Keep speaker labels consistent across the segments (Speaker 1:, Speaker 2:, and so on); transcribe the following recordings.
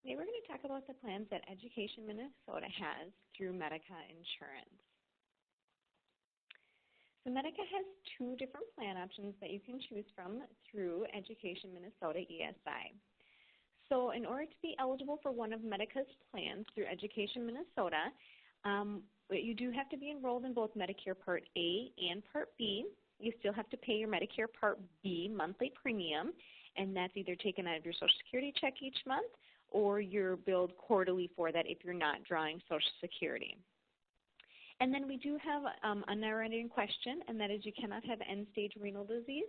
Speaker 1: Today we're going to talk about the plans that Education Minnesota has through Medica Insurance. So Medica has two different plan options that you can choose from through Education Minnesota ESI. So in order to be eligible for one of Medica's plans through Education Minnesota, you do have to be enrolled in both Medicare Part A and Part B. You still have to pay your Medicare Part B monthly premium, and that's either taken out of your Social Security check each month or you're billed quarterly for that if you're not drawing Social Security. And then we do have an underwriting question, and that is you cannot have end-stage renal disease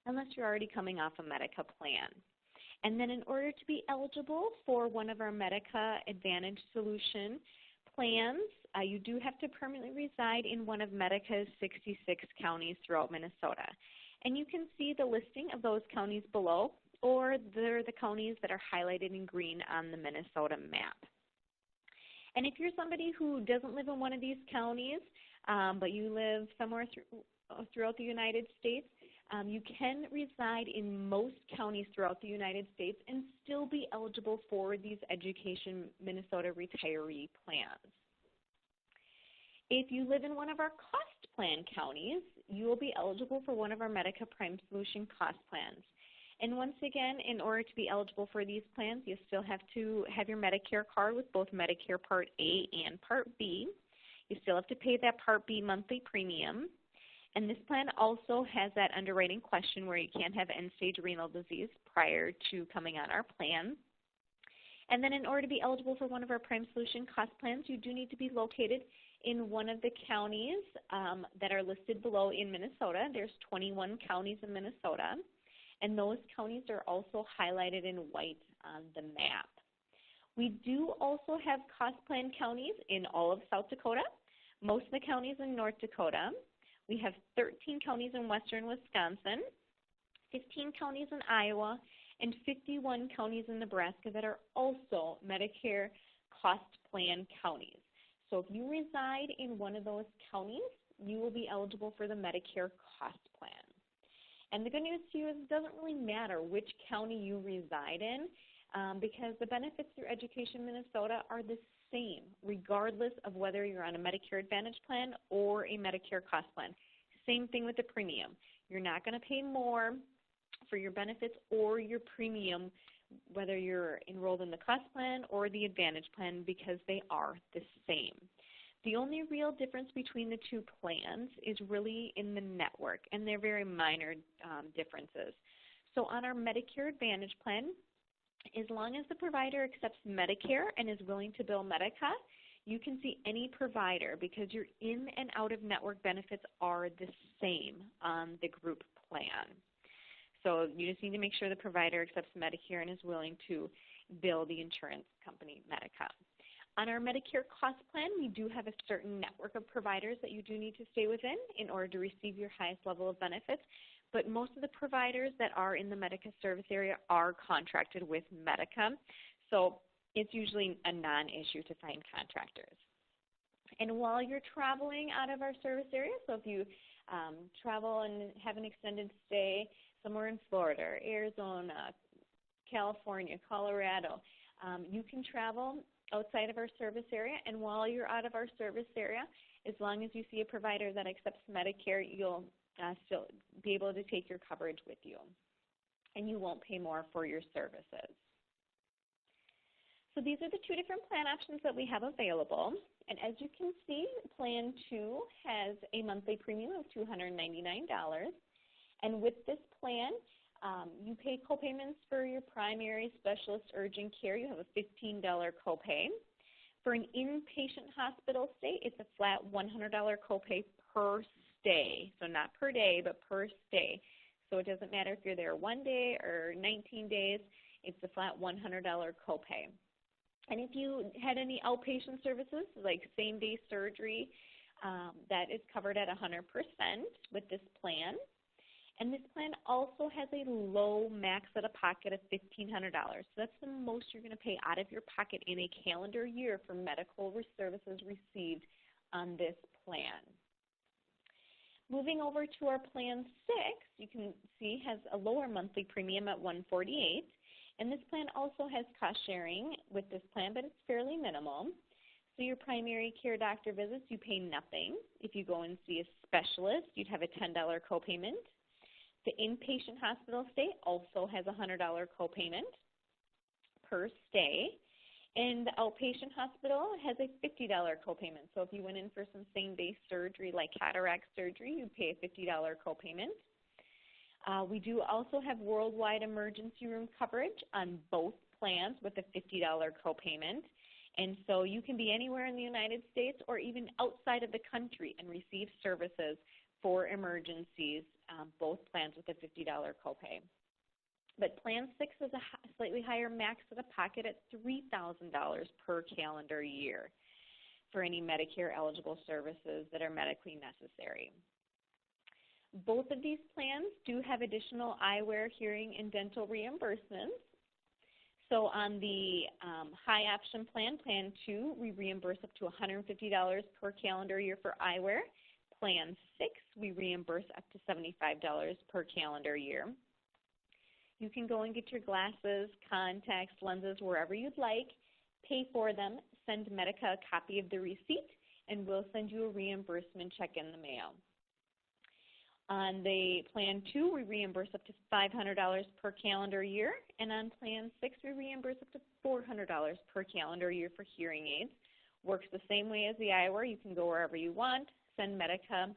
Speaker 1: unless you're already coming off a Medica plan. And then in order to be eligible for one of our Medica Advantage Solution plans, you do have to permanently reside in one of Medica's 66 counties throughout Minnesota. And you can see the listing of those counties below, or they're the counties that are highlighted in green on the Minnesota map. And if you're somebody who doesn't live in one of these counties, but you live somewhere throughout the United States, you can reside in most counties throughout the United States and still be eligible for these Education Minnesota retiree plans. If you live in one of our cost plan counties, you will be eligible for one of our Medica Prime Solution cost plans. And once again, in order to be eligible for these plans, you still have to have your Medicare card with both Medicare Part A and Part B. You still have to pay that Part B monthly premium. And this plan also has that underwriting question where you can't have end-stage renal disease prior to coming on our plan. And then in order to be eligible for one of our Prime Solution cost plans, you do need to be located in one of the counties that are listed below in Minnesota. There's 21 counties in Minnesota, and those counties are also highlighted in white on the map. We do also have cost plan counties in all of South Dakota, most of the counties in North Dakota. We have 13 counties in western Wisconsin, 15 counties in Iowa, and 51 counties in Nebraska that are also Medicare cost plan counties. So if you reside in one of those counties, you will be eligible for the Medicare cost plan. And the good news to you is it doesn't really matter which county you reside in because the benefits through Education Minnesota are the same regardless of whether you're on a Medicare Advantage plan or a Medicare cost plan. Same thing with the premium. You're not going to pay more for your benefits or your premium whether you're enrolled in the cost plan or the Advantage plan because they are the same. The only real difference between the two plans is really in the network, and they're very minor differences. So on our Medicare Advantage plan, as long as the provider accepts Medicare and is willing to bill Medica, you can see any provider because your in and out of network benefits are the same on the group plan. So you just need to make sure the provider accepts Medicare and is willing to bill the insurance company Medica. On our Medicare cost plan, we do have a certain network of providers that you do need to stay within in order to receive your highest level of benefits, but most of the providers that are in the Medica service area are contracted with Medica, so it's usually a non-issue to find contractors. And while you're traveling out of our service area, so if you travel and have an extended stay somewhere in Florida, Arizona, California, Colorado, you can travel outside of our service area, and while you're out of our service area, as long as you see a provider that accepts Medicare, you'll still be able to take your coverage with you, and you won't pay more for your services. So these are the two different plan options that we have available, and as you can see, Plan 2 has a monthly premium of $299, and with this plan, you pay copayments for your primary, specialist, urgent care. You have a $15 copay. For an inpatient hospital stay, it's a flat $100 copay per stay. So not per day, but per stay. So it doesn't matter if you're there 1 day or 19 days, it's a flat $100 copay. And if you had any outpatient services, like same-day surgery, that is covered at 100% with this plan. And this plan also has a low max out-of-pocket of $1,500. So that's the most you're going to pay out of your pocket in a calendar year for medical services received on this plan. Moving over to our Plan 6, you can see has a lower monthly premium at $148, And this plan also has cost sharing with this plan, but it's fairly minimal. So your primary care doctor visits, you pay nothing. If you go and see a specialist, you'd have a $10 copayment. The inpatient hospital stay also has a $100 copayment per stay. And the outpatient hospital has a $50 copayment. So if you went in for some same-day surgery like cataract surgery, you'd pay a $50 copayment. We do also have worldwide emergency room coverage on both plans with a $50 copayment. And so you can be anywhere in the United States or even outside of the country and receive services for emergencies, both plans with a $50 copay. But Plan 6 is a slightly higher max out of pocket at $3,000 per calendar year for any Medicare eligible services that are medically necessary. Both of these plans do have additional eyewear, hearing, and dental reimbursements. So on the high option plan, Plan 2, we reimburse up to $150 per calendar year for eyewear. Plan 6, we reimburse up to $75 per calendar year. You can go and get your glasses, contacts, lenses, wherever you'd like, pay for them, send Medica a copy of the receipt, and we'll send you a reimbursement check in the mail. On the Plan 2, we reimburse up to $500 per calendar year, and on Plan 6, we reimburse up to $400 per calendar year for hearing aids. Works the same way as the eyewear. You can go wherever you want, send Medica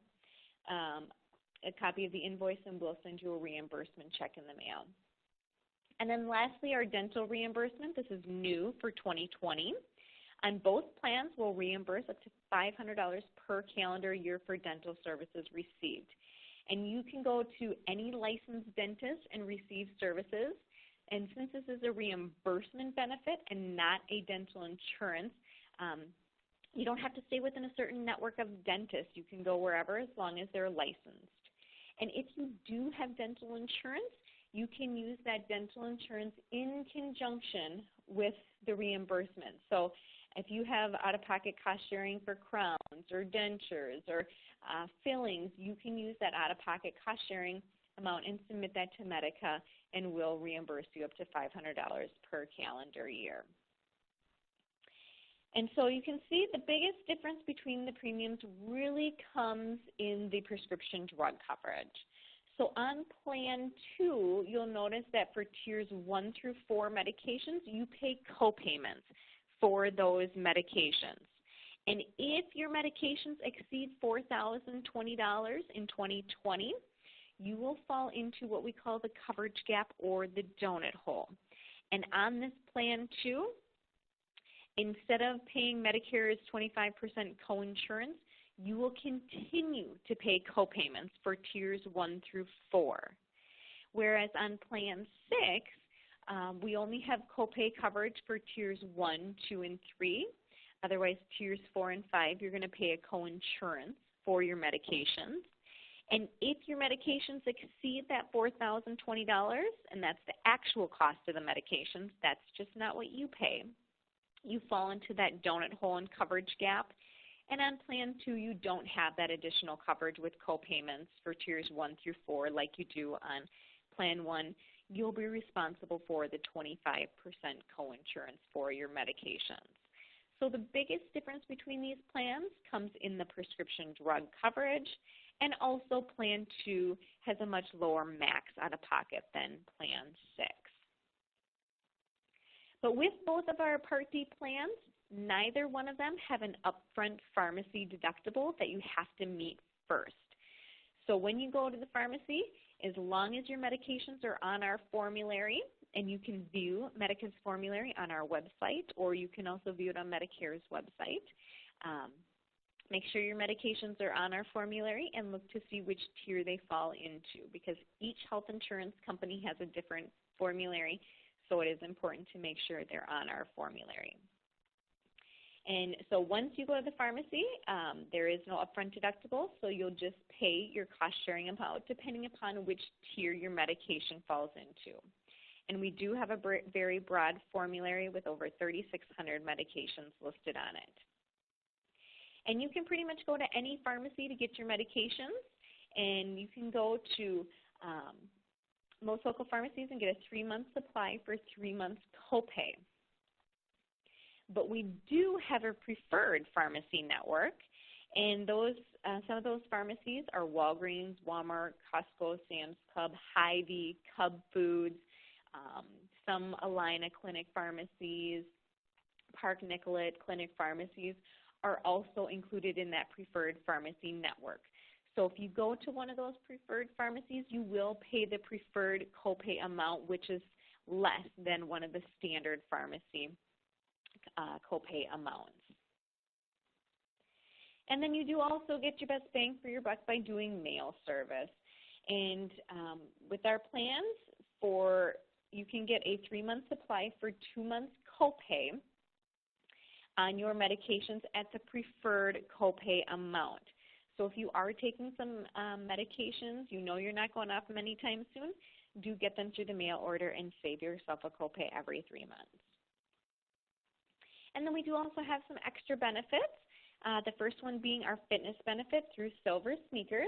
Speaker 1: a copy of the invoice, and we'll send you a reimbursement check in the mail. And then lastly, our dental reimbursement. This is new for 2020. On both plans, we'll reimburse up to $500 per calendar year for dental services received. And you can go to any licensed dentist and receive services. And since this is a reimbursement benefit and not a dental insurance, you don't have to stay within a certain network of dentists. You can go wherever as long as they're licensed. And if you do have dental insurance, you can use that dental insurance in conjunction with the reimbursement. So if you have out-of-pocket cost sharing for crowns or dentures or fillings, you can use that out-of-pocket cost sharing amount and submit that to Medica, and we'll reimburse you up to $500 per calendar year. And so you can see the biggest difference between the premiums really comes in the prescription drug coverage. So on Plan 2, you'll notice that for Tiers 1 through 4 medications, you pay copayments for those medications. And if your medications exceed $4,020 in 2020, you will fall into what we call the coverage gap or the donut hole. And on this Plan 2, instead of paying Medicare's 25% coinsurance, you will continue to pay copayments for Tiers 1 through 4. Whereas on Plan 6, we only have copay coverage for Tiers 1, 2, and 3. Otherwise, Tiers 4 and 5, you're going to pay a coinsurance for your medications. And if your medications exceed that $4,020, and that's the actual cost of the medications, that's just not what you pay, you fall into that donut hole and coverage gap. And on Plan 2, you don't have that additional coverage with copayments for Tiers 1 through 4 like you do on Plan 1. You'll be responsible for the 25% coinsurance for your medications. So the biggest difference between these plans comes in the prescription drug coverage, and also Plan 2 has a much lower max out of pocket than Plan 6. But with both of our Part D plans, neither one of them have an upfront pharmacy deductible that you have to meet first. So when you go to the pharmacy, as long as your medications are on our formulary, and you can view Medica's formulary on our website, or you can also view it on Medicare's website. Make sure your medications are on our formulary and look to see which tier they fall into, because each health insurance company has a different formulary, so it is important to make sure they're on our formulary. And so once you go to the pharmacy, there is no upfront deductible, so you'll just pay your cost-sharing amount depending upon which tier your medication falls into. And we do have a very broad formulary with over 3,600 medications listed on it. And you can pretty much go to any pharmacy to get your medications, and you can go to most local pharmacies can get a 3-month supply for 3 months copay. But we do have a preferred pharmacy network, and those some of those pharmacies are Walgreens, Walmart, Costco, Sam's Club, Hy-Vee, Cub Foods, some Alina Clinic pharmacies, Park Nicollet Clinic pharmacies are also included in that preferred pharmacy network. So if you go to one of those preferred pharmacies, you will pay the preferred copay amount, which is less than one of the standard pharmacy copay amounts. And then you do also get your best bang for your buck by doing mail service. And with our plans, you can get a 3-month supply for 2 months copay on your medications at the preferred copay amount. So if you are taking some medications, you know you're not going off them anytime soon, do get them through the mail order and save yourself a copay every 3 months. And then we do also have some extra benefits. The first one being our fitness benefit through Silver Sneakers.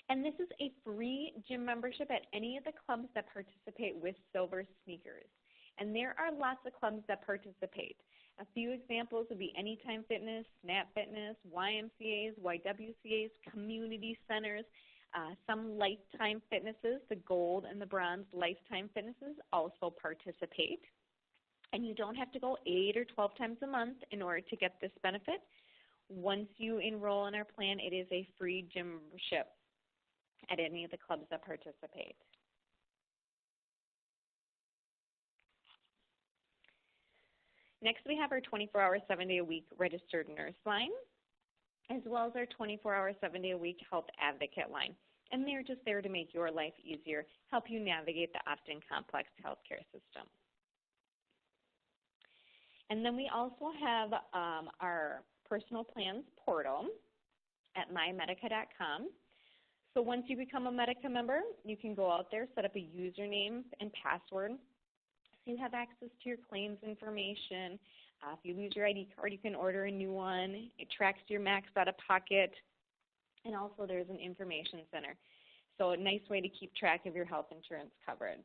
Speaker 1: And this is a free gym membership at any of the clubs that participate with Silver Sneakers. And there are lots of clubs that participate. A few examples would be Anytime Fitness, Snap Fitness, YMCAs, YWCAs, community centers, some Lifetime Fitnesses, the gold and the bronze Lifetime Fitnesses also participate. And you don't have to go 8 or 12 times a month in order to get this benefit. Once you enroll in our plan, it is a free gym membership at any of the clubs that participate. Next, we have our 24-hour, 7-day-a-week registered nurse line, as well as our 24-hour, 7-day-a-week health advocate line. And they're just there to make your life easier, help you navigate the often complex healthcare system. And then we also have our personal plans portal at mymedica.com. So once you become a Medica member, you can go out there, set up a username and password. So you have access to your claims information. If you lose your ID card, you can order a new one. It tracks your max out of pocket. And also there's an information center. So a nice way to keep track of your health insurance coverage.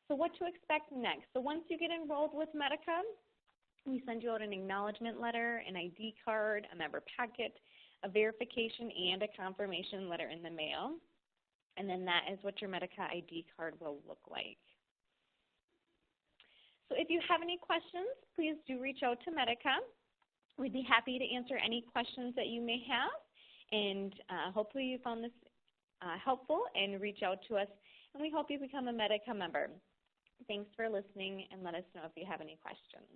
Speaker 1: So what to expect next? So once you get enrolled with Medica, we send you out an acknowledgement letter, an ID card, a member packet, a verification, and a confirmation letter in the mail. And then that is what your Medica ID card will look like. So if you have any questions, please do reach out to Medica. We'd be happy to answer any questions that you may have. And hopefully you found this helpful and reach out to us. And we hope you become a Medica member. Thanks for listening, and let us know if you have any questions.